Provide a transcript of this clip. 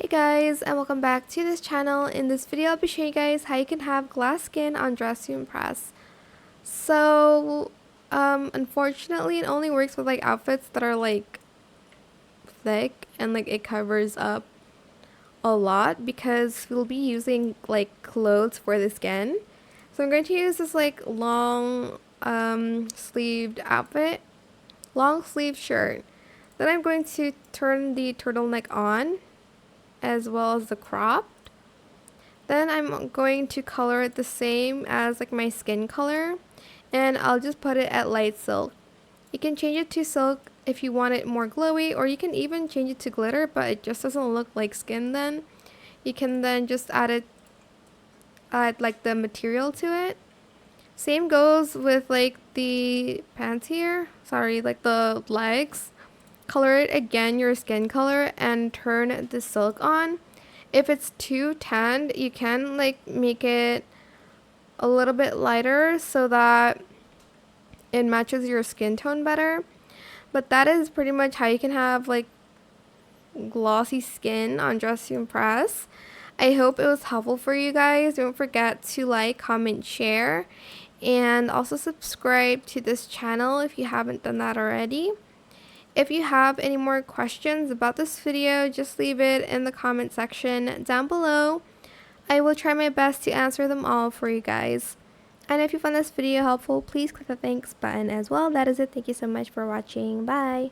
Hey guys, and welcome back to this channel. In this video I'll be showing you guys how you can have glass skin on Dress to Impress. So unfortunately it only works with like outfits that are like thick and like it covers up a lot because we'll be using like clothes for the skin. So I'm going to use this like long sleeved outfit, long sleeve shirt. Then I'm going to turn the turtleneck on as well as the crop. Then I'm going to color it the same as like my skin color, and I'll just put it at light silk. You can change it to silk if you want it more glowy, or you can even change it to glitter, but it just doesn't look like skin then. You can then just add like the material to it. Same goes with like the pants here, like the legs. Color it again your skin color and turn the silk on. If it's too tanned, you can like make it a little bit lighter so that it matches your skin tone better. But that is pretty much how you can have like glossy skin on Dress to Impress. I hope it was helpful for you guys. Don't forget to like, comment, share, and also subscribe to this channel if you haven't done that already. If you have any more questions about this video, just leave it in the comment section down below. I will try my best to answer them all for you guys. And if you found this video helpful, please click the thanks button as well. That is it. Thank you so much for watching. Bye.